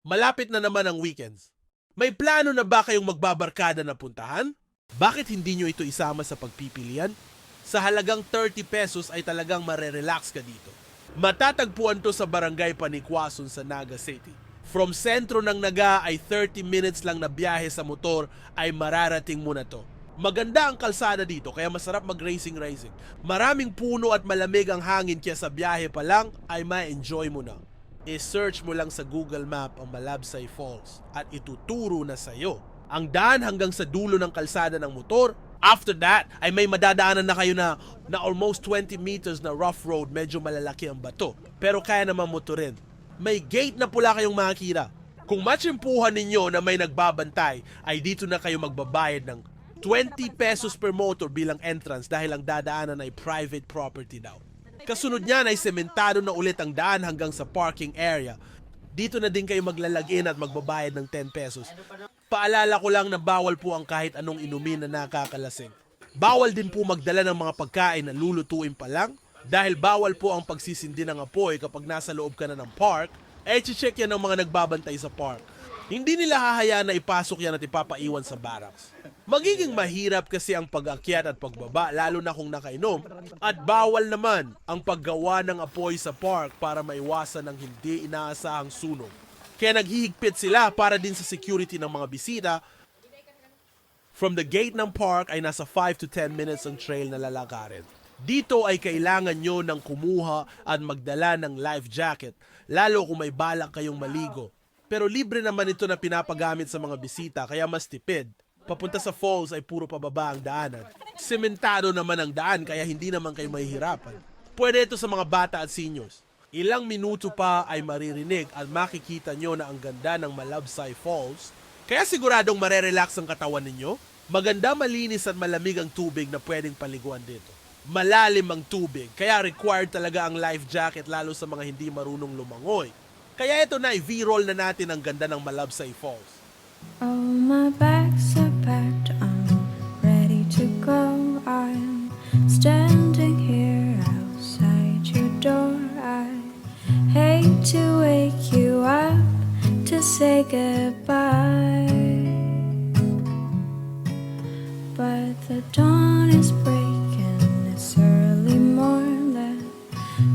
Malapit na naman ang weekends. May plano na ba kayong magbabarkada na puntahan? Bakit hindi nyo ito isama sa pagpipilian? Sa halagang 30 pesos ay talagang marerelax ka dito. Matatagpuan to sa Barangay Panikwason sa Naga City. From sentro ng Naga ay 30 minutes lang na biyahe sa motor ay mararating mo na to. Maganda ang kalsada dito kaya masarap mag-racing. Maraming puno at malamig ang hangin kaya sa biyahe pa lang ay ma-enjoy mo na. I-search mo lang sa Google Map ang Malabsay Falls at ituturo na sa'yo ang daan hanggang sa dulo ng kalsada ng motor. After that, ay may madadaanan na kayo na almost 20 meters na rough road, medyo malalaki ang bato. Pero kaya naman motorin. May gate na pula kayong makikita. Kung matsimpuhan ninyo na may nagbabantay, ay dito na kayo magbabayad ng 20 pesos per motor bilang entrance dahil ang dadaanan ay private property daw. Kasunod niyan ay sementado na ulit ang daan hanggang sa parking area. Dito na din kayo maglalagin at magbabayad ng 10 pesos. Paalala ko lang na bawal po ang kahit anong inumin na nakakalasing. Bawal din po magdala ng mga pagkain na lulutuin pa lang dahil bawal po ang pagsisindi ng apoy kapag nasa loob ka na ng park. I-check yan ng mga nagbabantay sa park. Hindi nila hahayaan na ipasok yan at ipapaiwan sa barracks. Magiging mahirap kasi ang pag-akyat at pagbaba lalo na kung nakainom. At bawal naman ang paggawa ng apoy sa park para maiwasan ang hindi inaasahang sunog. Kaya naghihigpit sila para din sa security ng mga bisita. From the gate ng park ay nasa 5 to 10 minutes ang trail na lalakarin. Dito ay kailangan nyo ng kumuha at magdala ng life jacket, lalo kung may balak kayong maligo. Pero libre naman ito na pinapagamit sa mga bisita kaya mas tipid. Papunta sa falls ay puro pababa ang daanan. Sementado naman ang daan kaya hindi naman kayo mahihirapan. Pwede ito sa mga bata at seniors. Ilang minuto pa ay maririnig at makikita nyo na ang ganda ng Malabsay Falls. Kaya siguradong marerelax ang katawan ninyo. Maganda, malinis at malamig ang tubig na pwedeng paliguan dito. Malalim ang tubig, kaya required talaga ang life jacket lalo sa mga hindi marunong lumangoy. Kaya ito na, i-v-roll na natin ang ganda ng Malabsay Falls. Oh, my bags are packed, I'm ready to go. I'm standing here outside your door. I hate to wake you up to say goodbye, but the dawn is breaking, it's early morn. The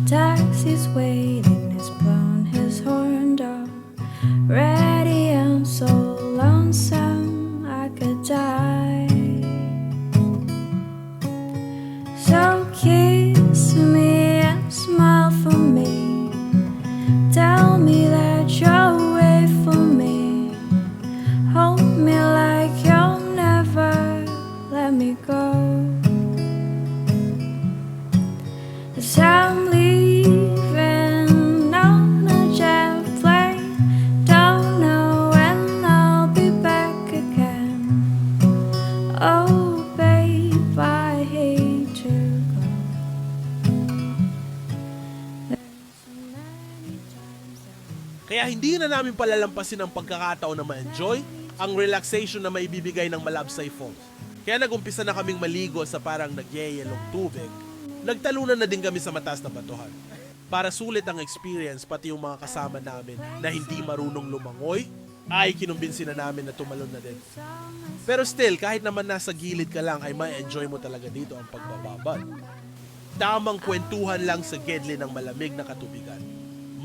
taxi's waiting, he's blown his horn already. I'm so lonesome I could die. So kiss me and smile for me. Tell me that you'll wait for me. Hold me like you'll never let me go. 'Cause I'm leaving on a jet plane. Don't know when I'll be back again. Oh, babe, I hate to go. Kaya hindi na namin palalampasin ang pagkakataon na ma-enjoy ang relaxation na maibibigay ng Malabsay Falls. Kaya nagumpisa na kaming maligo sa parang nagyayelong tubig. Nagtalunan na din kami sa mataas na batuhan. Para sulit ang experience, pati yung mga kasama namin na hindi marunong lumangoy, ay kinumbinsin na namin na tumalon na din. Pero still, kahit naman nasa gilid ka lang, ay ma-enjoy mo talaga dito ang pagbababad. Tamang kwentuhan lang sa gidli ng malamig na katubigan.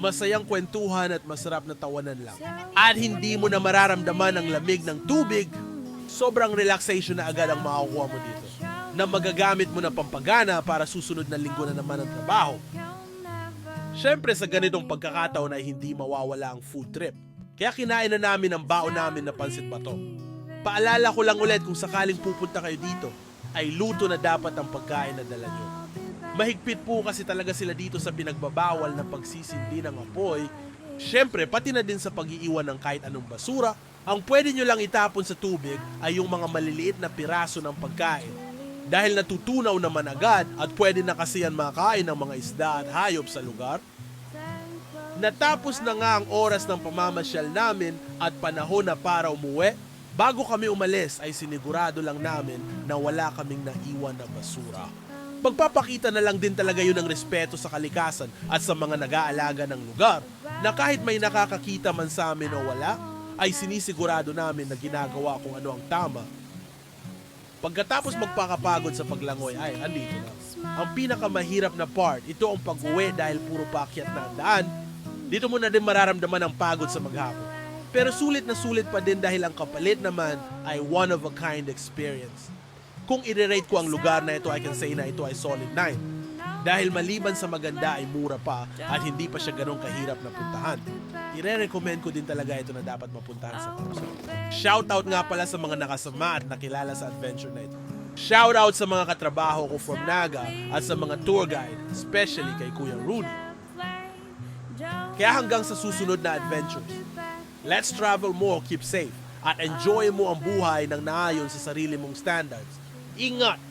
Masayang kwentuhan at masarap na tawanan lang. At hindi mo na mararamdaman ang lamig ng tubig, sobrang relaxation na agad ang makukuha mo dito, na magagamit mo na pampagana para susunod na linggo na naman ang trabaho. Siyempre sa ganitong pagkakataon ay hindi mawawala ang food trip. Kaya kinain na namin ang baon namin na pansit bato. Paalala ko lang ulit, kung sakaling pupunta kayo dito, ay luto na dapat ang pagkain na dala nyo. Mahigpit po kasi talaga sila dito sa pinagbabawal na pagsisindi ng apoy. Siyempre, pati na din sa pag-iiwan ng kahit anong basura. Ang pwede nyo lang itapon sa tubig ay yung mga maliliit na piraso ng pagkain. Dahil natutunaw naman agad at pwede na kasi yan makain ng mga isda at hayop sa lugar. Natapos na nga ang oras ng pamamasyal namin at panahon na para umuwi. Bago kami umalis ay sinigurado lang namin na wala kaming naiwan na basura. Magpapakita na lang din talaga yun ng respeto sa kalikasan at sa mga nag-aalaga ng lugar na kahit may nakakakita man sa amin o wala, ay sinisigurado namin na ginagawa kung ano ang tama. Pagkatapos magpakapagod sa paglangoy ay andito na. Ang pinakamahirap na part, ito ang pag-uwi dahil puro paakyat na ang daan. Dito mo na din mararamdaman ang pagod sa maghapon. Pero sulit na sulit pa din dahil ang kapalit naman ay one of a kind experience. Kung i-rate ko ang lugar na ito, I can say na ito ay solid 9. Dahil maliban sa maganda ay mura pa at hindi pa siya ganong kahirap na puntahan. I-recommend ko din talaga ito na dapat mapuntahan sa Pausa. Shoutout nga pala sa mga nakasama at nakilala sa adventure na ito. Shoutout sa mga katrabaho ko from Naga at sa mga tour guide, especially kay Kuya Rudy. Kaya hanggang sa susunod na adventures, let's travel more, keep safe, at enjoy mo ang buhay ng naayon sa sarili mong standards. Ingat!